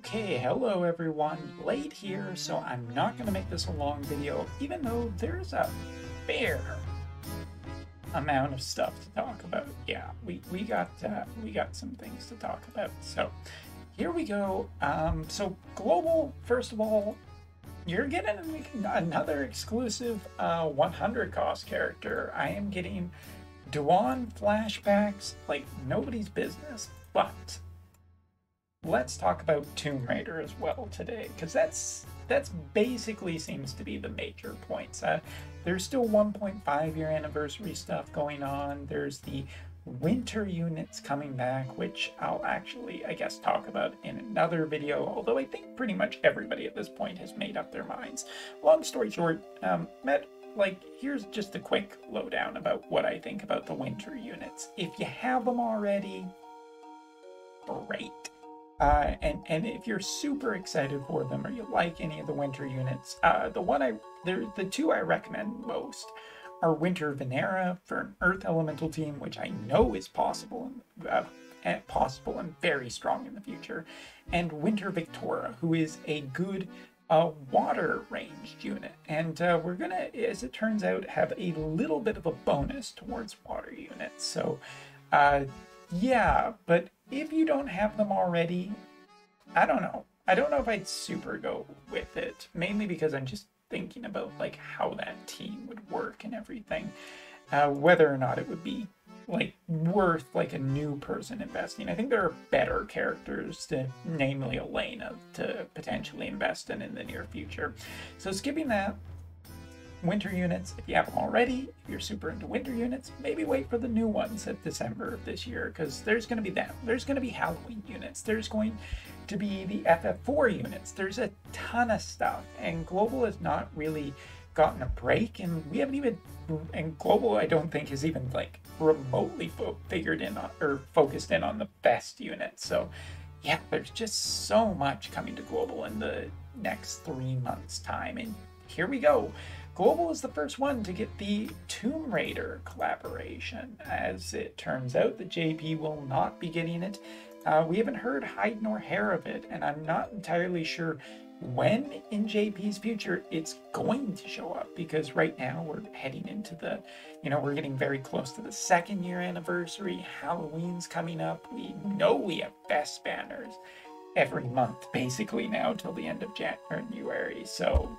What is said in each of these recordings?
Okay, hello everyone. Late here, so I'm not going to make this a long video, even though there's a fair amount of stuff to talk about. Yeah, we got some things to talk about. So here we go. So global, first of all, you're getting another exclusive 100 cost character. I am getting Duan flashbacks like nobody's business, but let's talk about Tomb Raider as well today, because that's basically seems to be the major points. There's still 1.5 year anniversary stuff going on. There's the winter units coming back, which I'll actually, I guess, talk about in another video, although I think pretty much everybody at this point has made up their minds. Long story short, here's just a quick lowdown about what I think about the winter units. If you have them already, great. And if you're super excited for them or you like any of the winter units, the two I recommend most are Winter Venera for an Earth Elemental team, which I know is possible and very strong in the future, and Winter Victoria, who is a good water ranged unit. And we're gonna, as it turns out, have a little bit of a bonus towards water units. So yeah, but if you don't have them already, I don't know. I don't know if I'd super go with it, mainly because I'm just thinking about like how that team would work and everything, whether or not it would be like worth like a new person investing. I think there are better characters, namely Elena, to potentially invest in the near future. So skipping that, winter units, if you have them already, if you're super into winter units, maybe wait for the new ones at December of this year, because there's going to be them. There's going to be Halloween units. There's going to be the FF4 units. There's a ton of stuff, and Global has not really gotten a break, and we haven't even, and Global I don't think has even like remotely focused in on the best units. So yeah, there's just so much coming to Global in the next 3 months time, and here we go. Global is the first one to get the Tomb Raider collaboration. As it turns out, the JP will not be getting it. We haven't heard hide nor hair of it, and I'm not entirely sure when in JP's future it's going to show up, because right now we're heading into the, we're getting very close to the 2nd year anniversary. Halloween's coming up. We know we have best banners every month, basically now till the end of January. So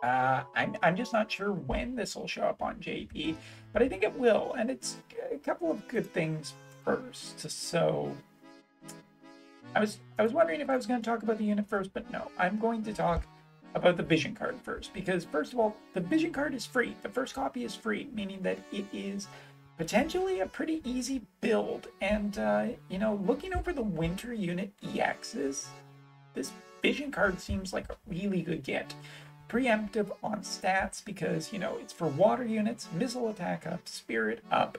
I'm just not sure when this will show up on JP, but I think it will, and it's a couple of good things first. So I was wondering if I was going to talk about the unit first, but no, I'm going to talk about the vision card first, because first of all, the vision card is free. The first copy is free, meaning that it is potentially a pretty easy build. And looking over the winter unit EXs, this vision card seems like a really good get. Preemptive on stats, because it's for water units, missile attack up, spirit up,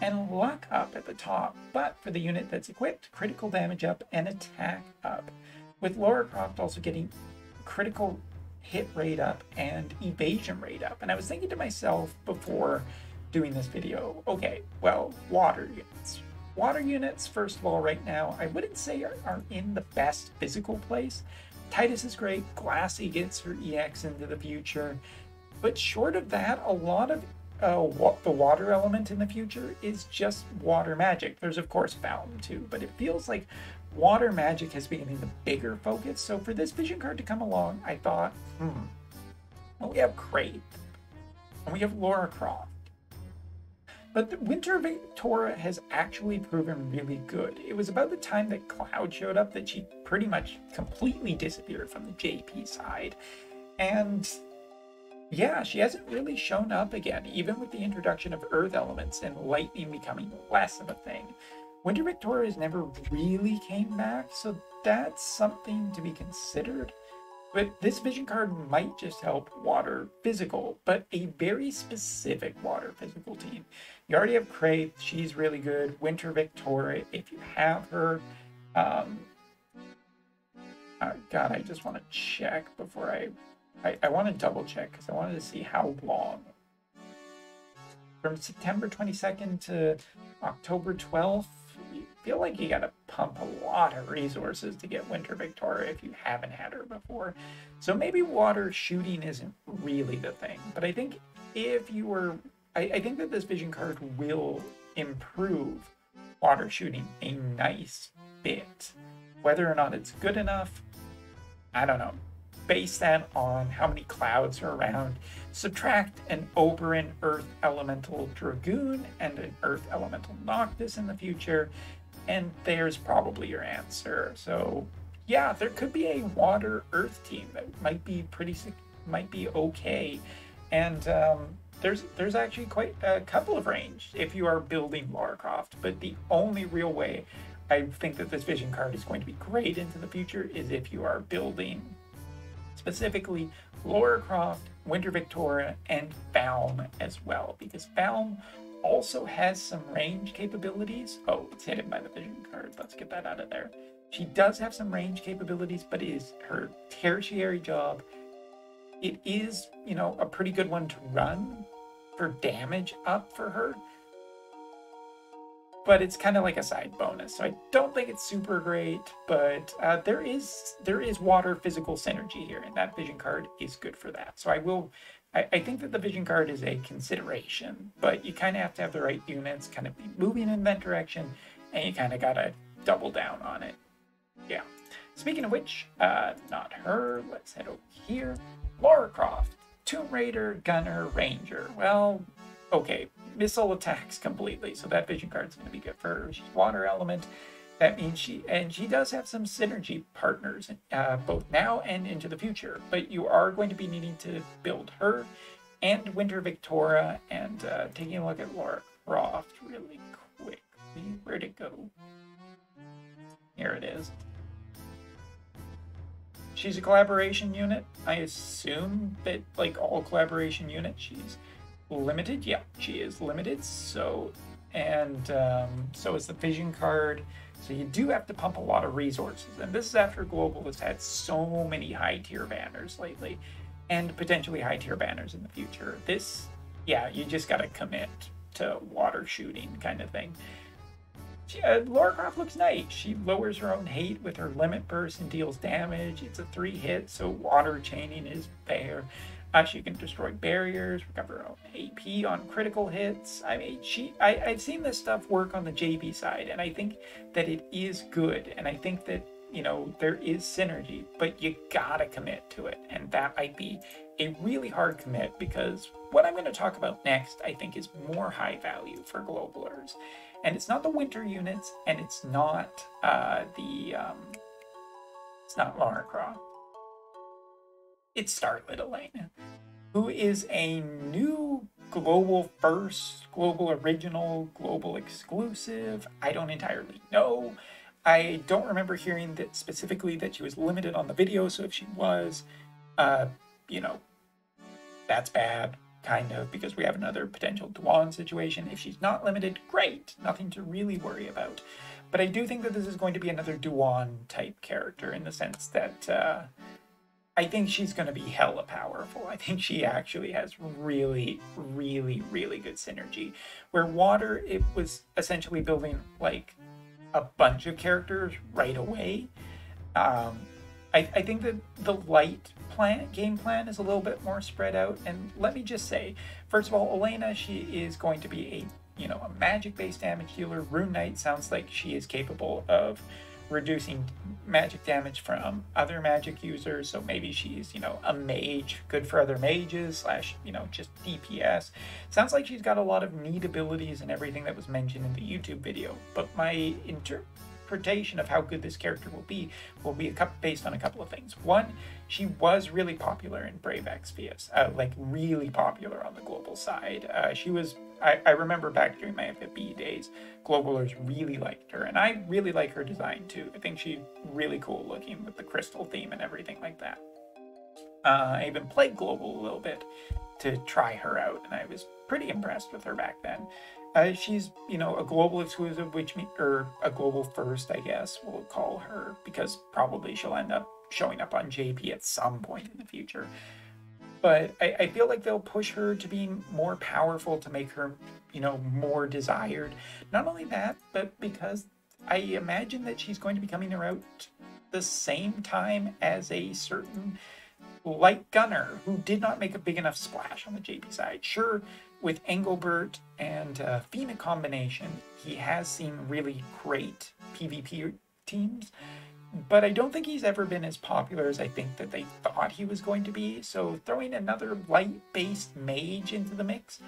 and luck up at the top. But for the unit that's equipped, critical damage up and attack up, with Lara Croft also getting critical hit rate up and evasion rate up. And I was thinking to myself before doing this video, okay, well, water units. Water units, first of all, right now, I wouldn't say are in the best physical place. Titus is great, Glassy gets her EX into the future, but short of that, a lot of the water element in the future is just water magic. There's of course Fountain too, but it feels like water magic has become the bigger focus. So for this vision card to come along, I thought, well, we have Crave, and we have Lara Croft. But the Winter Victoria has actually proven really good. It was about the time that Cloud showed up that she pretty much completely disappeared from the JP side. And yeah, she hasn't really shown up again, even with the introduction of Earth elements and lightning becoming less of a thing. Winter Victoria has never really came back, so that's something to be considered. But this vision card might just help water physical, but a very specific water physical team. You already have Crave, she's really good. Winter Victoria, if you have her. God, I just want to check before I want to double check, because I wanted to see how long. From September 22nd to October 12th, feel like you gotta pump a lot of resources to get Winter Victoria if you haven't had her before. So maybe water shooting isn't really the thing. But I think if you were... I think that this vision card will improve water shooting a nice bit. Whether or not it's good enough, I don't know. Base that on how many clouds are around. Subtract an Oberon Earth Elemental Dragoon and an Earth Elemental Noctis in the future, and there's probably your answer. So yeah, there could be a Water Earth team that might be okay, and there's actually quite a couple of range if you are building Lara Croft. But the only real way I think that this vision card is going to be great into the future is if you are building specifically Lara Croft, Winter Victoria, and Valm as well, because Valm also has some range capabilities. Oh, it's hidden by the vision card. Let's get that out of there. She does have some range capabilities, but it is her tertiary job. It is, you know, a pretty good one to run for damage up for her, but it's kind of like a side bonus. So I don't think it's super great, but there is water physical synergy here, and that vision card is good for that. So I think that the vision card is a consideration, but you kind of have to have the right units, kind of be moving in that direction, and you kind of gotta double down on it. Yeah. Speaking of which, not her. Let's head over here. Lara Croft, Tomb Raider, Gunner, Ranger. Well, okay, missile attacks completely, so that vision card's going to be good for her. She's water element. That means she does have some synergy partners, both now and into the future. But you are going to be needing to build her and Winter Victoria, and taking a look at Lara Croft really quickly. Where'd it go? Here it is. She's a collaboration unit. I assume that, like all collaboration units, she's limited. Yeah, she is limited. So, and so is the vision card. So you do have to pump a lot of resources. And this is after Global has had so many high tier banners lately, and potentially high tier banners in the future. This, yeah, you just got to commit to water shooting kind of thing. Lara Croft looks nice. She lowers her own hate with her limit burst and deals damage. It's a 3-hit, so water chaining is fair. She can destroy barriers, recover her own AP on critical hits. I mean, I've seen this stuff work on the JB side, and I think that it is good. And I think that, you know, there is synergy, but you gotta commit to it. And that might be a really hard commit, because what I'm going to talk about next, I think, is more high value for globalers. And it's not the winter units, and it's not it's not Lara Croft. It's Starlit Elena, who is a new global first, global original, global exclusive. I don't entirely know. I don't remember hearing that specifically that she was limited on the video, so if she was, you know, that's bad, kind of, because we have another potential Dwan situation. If she's not limited, great, nothing to really worry about. But I do think that this is going to be another Dwan type character, in the sense that I think she's going to be hella powerful. I think she actually has really, really, really good synergy. Where Water, it was essentially building like a bunch of characters right away. I think that the light game plan is a little bit more spread out. And let me just say, first of all, Elena, she is going to be a magic-based damage dealer. Rune Knight sounds like she is capable of reducing magic damage from other magic users, so maybe she's, a mage, good for other mages, / just DPS. Sounds like she's got a lot of neat abilities and everything that was mentioned in the YouTube video, but my interpretation of how good this character will be based on a couple of things. One, she was really popular in Brave Exvius, really popular on the global side. I remember back during my FFB days, globalers really liked her, and I really like her design too. I think she's really cool looking with the crystal theme and everything like that. I even played global a little bit to try her out, and I was pretty impressed with her back then. She's, a global exclusive, or a global first, I guess we'll call her, because probably she'll end up showing up on JP at some point in the future. But I feel like they'll push her to being more powerful to make her, more desired. Not only that, but because I imagine that she's going to be coming around the same time as a certain light gunner who did not make a big enough splash on the JP side. Sure, with Engelbert and Fina combination, he has seen really great PvP teams, but I don't think he's ever been as popular as I think that they thought he was going to be. So throwing another light-based mage into the mix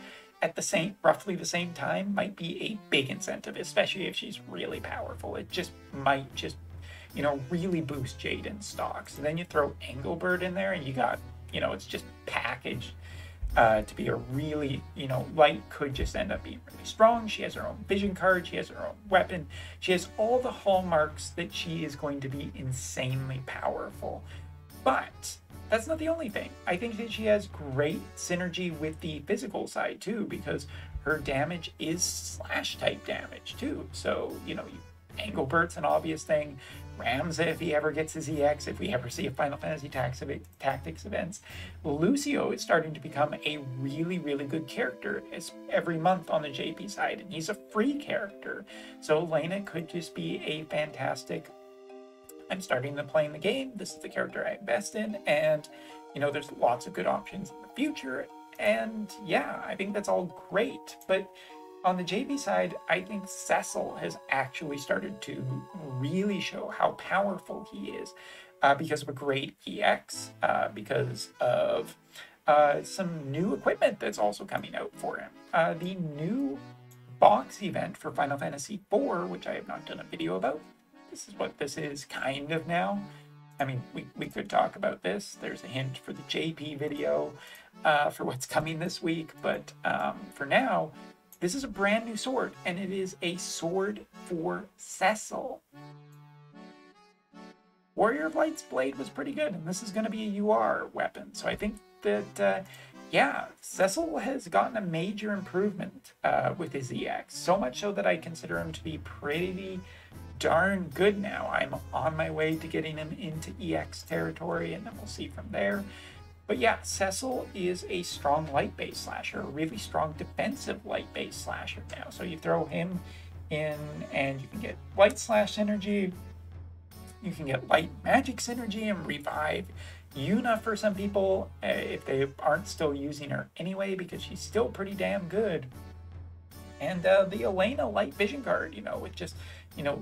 at roughly the same time might be a big incentive, especially if she's really powerful. It just might really boost Jaden's stocks. And then you throw Engelbert in there and you got, it's just packaged to be a really, light could just end up being really strong. She has her own vision card. She has her own weapon. She has all the hallmarks that she is going to be insanely powerful. But that's not the only thing. I think that she has great synergy with the physical side too, because her damage is slash type damage too. So, Engelbert's an obvious thing. Ramza, if he ever gets his EX, if we ever see a Final Fantasy Tactics events. Lucio is starting to become a really, really good character every month on the JP side, and he's a free character. So Elena could just be a fantastic, I'm starting to play in the game, this is the character I invest in, and, there's lots of good options in the future, and yeah, I think that's all great, but on the JP side, I think Cecil has actually started to really show how powerful he is because of a great EX, because of some new equipment that's also coming out for him. The new box event for Final Fantasy IV, which I have not done a video about. This is what this is kind of now. I mean, we could talk about this. There's a hint for the JP video for what's coming this week, but for now, this is a brand new sword, and it is a sword for Cecil. Warrior of Light's blade was pretty good, and this is going to be a UR weapon. So I think that, Cecil has gotten a major improvement with his EX. So much so that I consider him to be pretty darn good now. I'm on my way to getting him into EX territory, and then we'll see from there. But yeah, Cecil is a strong light-based slasher, a really strong defensive light-based slasher now. So you throw him in and you can get light slash synergy, you can get light magic synergy and revive Yuna for some people, if they aren't still using her anyway, because she's still pretty damn good. And the Elena light vision card, with just,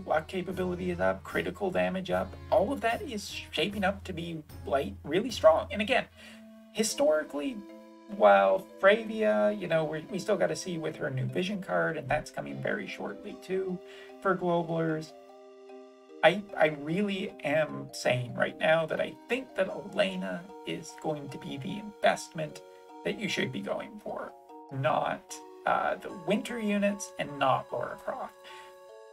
luck capability is up, critical damage up, all of that is shaping up to be really strong. And again, historically, while Fravia, we still got to see with her new vision card, and that's coming very shortly too for Globalers. I really am saying right now that I think that Elena is going to be the investment that you should be going for, not the winter units and not Lara Croft.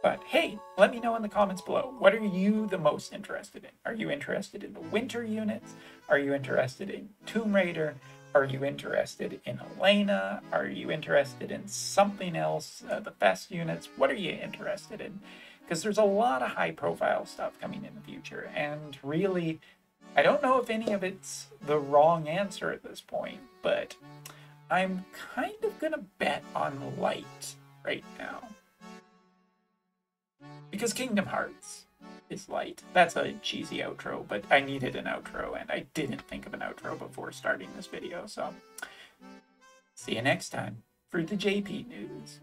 But hey, let me know in the comments below, what are you the most interested in? Are you interested in the winter units? Are you interested in Tomb Raider? Are you interested in Elena? Are you interested in something else, the best units? What are you interested in? Because there's a lot of high profile stuff coming in the future, and really, I don't know if any of it's the wrong answer at this point, but I'm kind of gonna bet on light right now. Because Kingdom Hearts is light. That's a cheesy outro, but I needed an outro, and I didn't think of an outro before starting this video, so see you next time for the JP News.